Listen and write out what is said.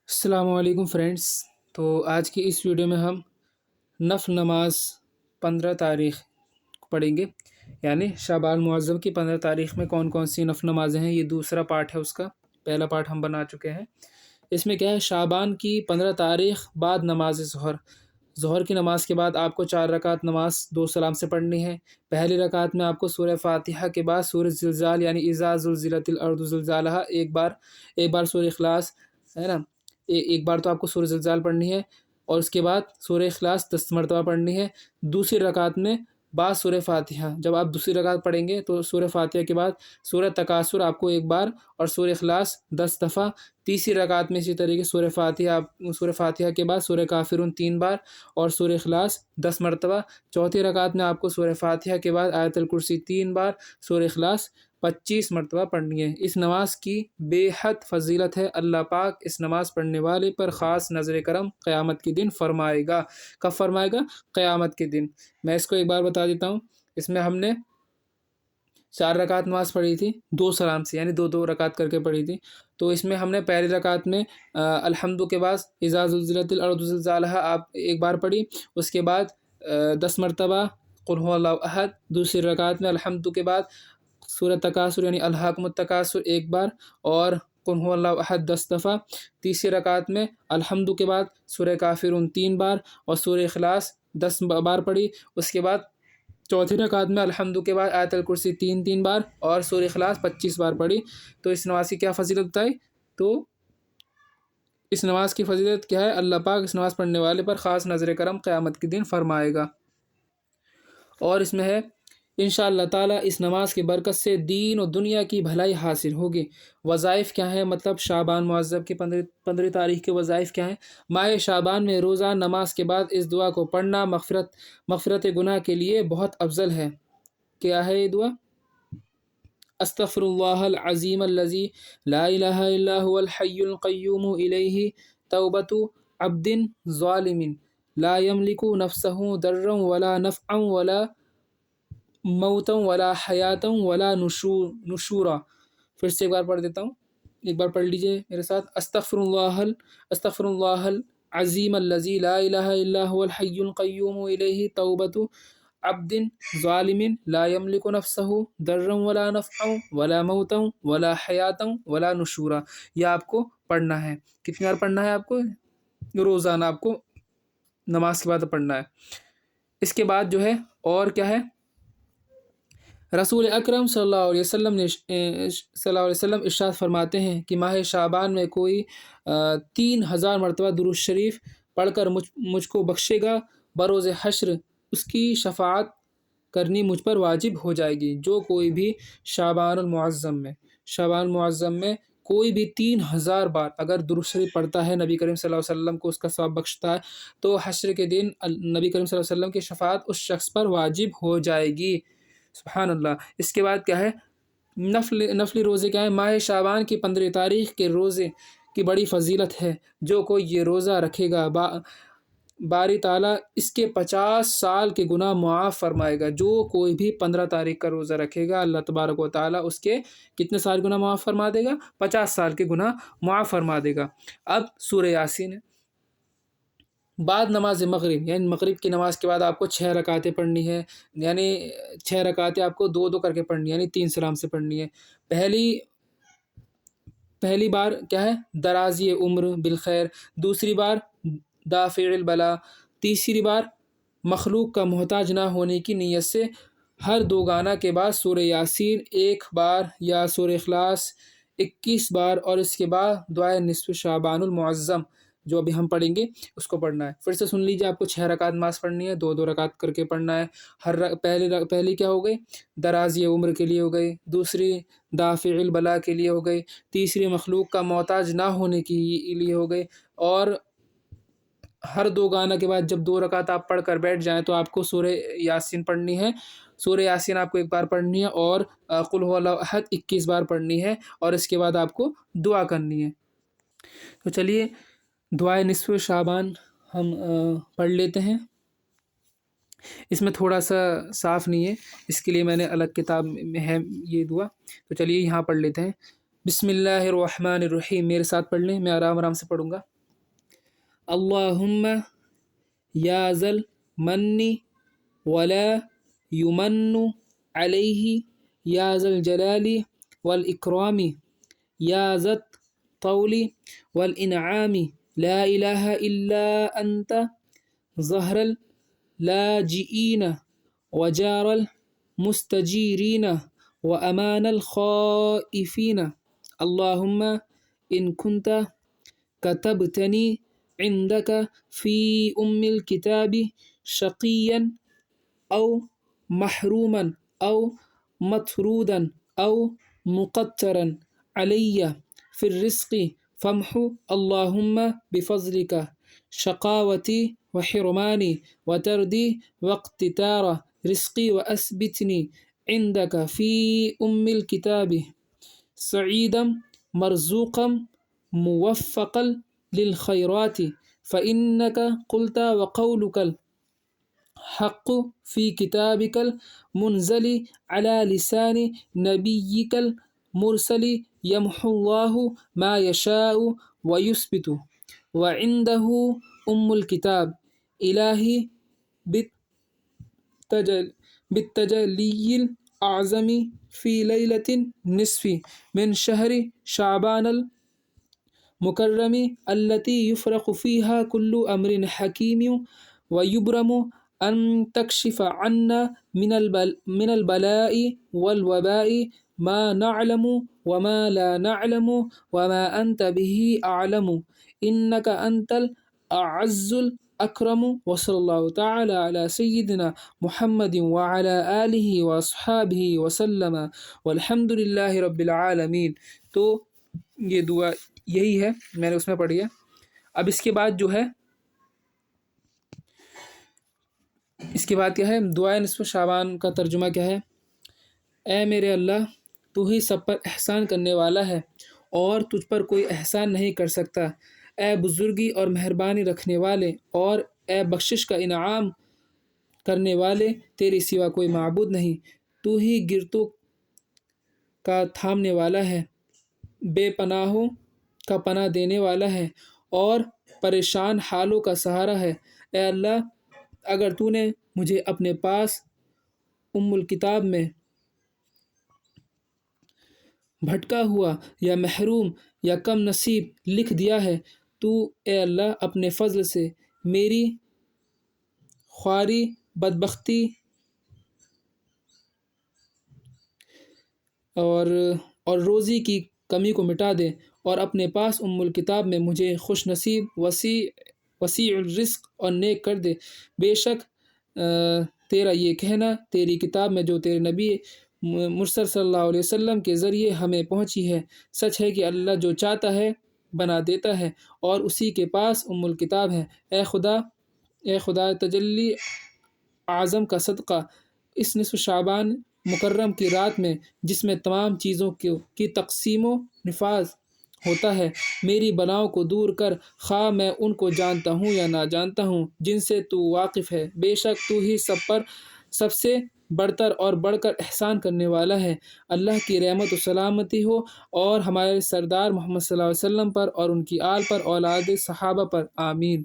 السلام علیکم فرینڈس۔ تو آج کی اس ویڈیو میں ہم نفل نماز 15 تاریخ پڑھیں گے، یعنی شعبان معظم کی 15 تاریخ میں کون کون سی نفل نمازیں ہیں۔ یہ دوسرا پارٹ ہے، اس کا پہلا پارٹ ہم بنا چکے ہیں۔ اس میں کیا ہے، شعبان کی 15 تاریخ بعد نماز ظہر کی نماز کے بعد آپ کو 4 رکعت نماز 2 سلام سے پڑھنی ہے۔ پہلی رکعت میں آپ کو سورہ فاتحہ کے بعد سورہ زلزال یعنی اذا زلزلت الارض زلزالہا ایک بار سورہ اخلاص ہے نا، ایک بار تو آپ کو سورہ زلزال پڑھنی ہے، اور اس کے بعد سورہ اخلاص 10 مرتبہ پڑھنی ہے۔ دوسری رکعت میں بعد سورہ فاتحہ، جب آپ دوسری رکعت پڑھیں گے تو سورہ فاتحہ کے بعد سورہ تکاثر آپ کو ایک بار اور سورہ اخلاص 10 دفعہ۔ تیسری رکعت میں اسی طریقے سورہ فاتحہ کے بعد سورہ کافرون 3 بار اور سورہ اخلاص 10 مرتبہ۔ چوتھی رکعت میں آپ کو سورہ فاتحہ کے بعد آیت الکرسی 3 بار، سورہ اخلاص 25 مرتبہ پڑھنی ہے۔ اس نماز کی بے حد فضیلت ہے۔ اللہ پاک اس نماز پڑھنے والے پر خاص نظر کرم قیامت کے دن فرمائے گا۔ کب فرمائے گا؟ قیامت کے دن۔ میں اس کو ایک بار بتا دیتا ہوں۔ اس میں ہم نے 4 رکعت نماز پڑھی تھی 2 سلام سے، یعنی 2 رکعت کر کے پڑھی تھی۔ تو اس میں ہم نے پہلی رکعت میں الحمد کے بعد اذا زلزلت الارض زلزالہا آپ ایک بار پڑھی، اس کے بعد 10 مرتبہ قل هو اللہ احد۔ دوسری رکعت میں الحمد کے بعد سورہ تکاثر یعنی الہاکم التکاثر ایک بار اور قل هو اللہ احد 10 دفعہ۔ تیسری رکعت میں الحمد کے بعد سورہ کافرون 3 بار اور سورہ اخلاص 10 بار پڑھی۔ اس کے بعد چوتھی رکعت میں الحمد کے بعد آیت الکرسی 3 بار اور سورہ اخلاص 25 بار پڑھی۔ تو اس نماز کی کیا فضیلت بتائی؟ تو اس نماز کی فضیلت کیا ہے؟ اللہ پاک اس نماز پڑھنے والے پر خاص نظر کرم قیامت کے دن فرمائے گا۔ اور اس میں ہے انشاءاللہ تعالیٰ اس نماز کی برکت سے دین و دنیا کی بھلائی حاصل ہوگی۔ وظائف کیا ہیں؟ مطلب شعبان معظم کی 15 تاریخ کے وظائف کیا ہیں؟ ماہ شعبان میں روزہ نماز کے بعد اس دعا کو پڑھنا مغفرت گناہ کے لیے بہت افضل ہے۔ کیا ہے یہ دعا؟ استغفر اللہ العظیم الذی لا الہ الا هو الحی القیوم الیہ توبۃ عبد ظالم لا یملک نفسہ ضرا ولا نفعا ولا موتا ولا حیاتا ولا نشورا۔ پھر سے ایک بار پڑھ دیتا ہوں، ایک بار پڑھ لیجئے میرے ساتھ۔ استغفر اللہ العظیم الذی لا الہ الا هو الحی القیوم الیہ توبۃ عبد ظالم لا یملک نفسہ ضرا ولا نفعا ولا موتا ولا حیاتا ولا نشورا۔ یہ آپ کو پڑھنا ہے۔ کتنی بار پڑھنا ہے آپ کو؟ روزانہ آپ کو نماز کے بعد پڑھنا ہے۔ اس کے بعد جو ہے اور کیا ہے، رسول اکرم صلی اللہ علیہ وسلم ارشاد فرماتے ہیں کہ ماہ شعبان میں کوئی 3000 مرتبہ درود شریف پڑھ کر مجھ کو بخشے گا، بروز حشر اس کی شفاعت کرنی مجھ پر واجب ہو جائے گی۔ جو کوئی بھی شعبان المعظم میں کوئی بھی 3000 بار اگر درود شریف پڑھتا ہے، نبی کریم صلی اللہ علیہ وسلم کو اس کا ثواب بخشتا ہے، تو حشر کے دن نبی کریم صلی اللہ علیہ وسلم کی شفاعت اس شخص پر واجب ہو جائے گی۔ سبحان اللہ۔ اس کے بعد کیا ہے، نفلی روزے کیا ہے؟ ماہ شعبان کی 15 تاریخ کے روزے کی بڑی فضیلت ہے۔ جو کوئی یہ روزہ رکھے گا باری تعالیٰ اس کے 50 سال کے گناہ معاف فرمائے گا۔ جو کوئی بھی 15 تاریخ کا روزہ رکھے گا، اللہ تبارک و تعالیٰ اس کے کتنے سال گناہ معاف فرما دے گا؟ 50 سال کے گناہ معاف فرما دے گا۔ اب سورہ یاسین ہے۔ بعد نماز مغرب یعنی مغرب کی نماز کے بعد آپ کو 6 رکعتیں پڑھنی ہے، یعنی 6 رکعتیں آپ کو 2 کر کے پڑھنی ہے، یعنی 3 سلام سے پڑھنی ہے۔ پہلی بار کیا ہے؟ درازی عمر بالخیر۔ دوسری بار دافع البلا۔ تیسری بار مخلوق کا محتاج نہ ہونے کی نیت سے ہر 2 گانا کے بعد سورہ یاسین 1 بار یا سورہ اخلاص 21 بار اور اس کے بعد دعائے نصف شعبان المعظم جو ابھی ہم پڑھیں گے اس کو پڑھنا ہے۔ پھر سے سن لیجیے، آپ کو 6 رکعت نماز پڑھنی ہے، 2 رکعت کر کے پڑھنا ہے۔ پہلی کیا ہو گئی؟ درازی عمر کے لیے ہو گئی، دوسری دافع البلا کے لیے ہو گئی، تیسری مخلوق کا محتاج نہ ہونے کے لیے ہو گئی، اور ہر 2 گانا کے بعد جب 2 رکعت آپ پڑھ کر بیٹھ جائیں تو آپ کو سورہ یاسین پڑھنی ہے۔ سورہ یاسین آپ کو 1 بار پڑھنی ہے اور قل هو اللہ احد 21 بار پڑھنی ہے، اور اس کے بعد آپ کو دعا کرنی ہے۔ تو چلیے دعائے نصف شعبان ہم پڑھ لیتے ہیں۔ اس میں تھوڑا سا صاف نہیں ہے، اس کے لیے میں نے الگ کتاب میں ہے یہ دعا، تو چلیے یہاں پڑھ لیتے ہیں۔ بسم اللہ الرحمن الرحیم۔ میرے ساتھ پڑھ لیں، میں آرام سے پڑھوں گا۔ اللہم یا ذا المن ولا یمن علیہ یا ذا الجلال والاکرام یا ذا الطول والانعام لا الہ الا انت ظہر اللاجئین وجار المستجیرین وأمان الخائفین اللہم ان کنت كتبتني عندك في الكتاب شقيا أو محروما أو مطرودا أو مقترا علي في الرزق فامحو اللهم بفضلك شقاوتي وحرماني وتردي واقتتار رزقي وأثبتني عندك في الكتاب سعيدا مرزوقا موفقا للخيرات فإنك قلت وقولك الحق في كتابك المنزل على لسان نبيك المرسل يمحو الله ما يشاء ويثبت وعنده الكتاب إلهي بالتجلي الأعظم في ليلة النصف من شهر شعبان مکرم التي يفرق فيها كل أمر حكيم ويبرم أن تكشف عنا من البلاء والوباء ما نعلم وما لا نعلم وما أنت به أعلم إنك أنت الأعز الأكرم وصلى الله تعالى على سيدنا محمد وعلى آله وأصحابه وسلم والحمد لله رب العالمين۔ تو یہ دعا یہی ہے، میں نے اس میں پڑھی ہے۔ اب اس کے بعد جو ہے، اس کے بعد کیا ہے، دعائے نصف شعبان کا ترجمہ کیا ہے؟ اے میرے اللہ، تو ہی سب پر احسان کرنے والا ہے اور تجھ پر کوئی احسان نہیں کر سکتا۔ اے بزرگی اور مہربانی رکھنے والے اور اے بخشش کا انعام کرنے والے، تیرے سوا کوئی معبود نہیں۔ تو ہی گرتوں کا تھامنے والا ہے، بے پناہوں کا پناہ دینے والا ہے اور پریشان حالوں کا سہارا ہے۔ اے اللہ، اگر تو نے مجھے اپنے پاس الکتاب میں بھٹکا ہوا یا محروم یا کم نصیب لکھ دیا ہے تو اے اللہ اپنے فضل سے میری خواری، بدبختی اور روزی کی کمی کو مٹا دے اور اپنے پاس الکتاب میں مجھے خوش نصیب، وسیع الرزق اور نیک کر دے۔ بے شک تیرا یہ کہنا تیری کتاب میں جو تیرے نبی مرسل صلی اللہ علیہ وسلم کے ذریعے ہمیں پہنچی ہے سچ ہے کہ اللہ جو چاہتا ہے بنا دیتا ہے اور اسی کے پاس الکتاب ہے۔ اے خدا تجلی اعظم کا صدقہ، اس نصف شعبان مکرم کی رات میں جس میں تمام چیزوں کی تقسیم و نفاذ ہوتا ہے، میری بلاؤں کو دور کر، خواہ میں ان کو جانتا ہوں یا نہ جانتا ہوں جن سے تو واقف ہے۔ بے شک تو ہی سب سے بڑھتر اور بڑھ کر احسان کرنے والا ہے۔ اللہ کی رحمت و سلامتی ہو اور ہمارے سردار محمد صلی اللہ علیہ وسلم پر اور ان کی آل پر، اولاد صحابہ پر، آمین۔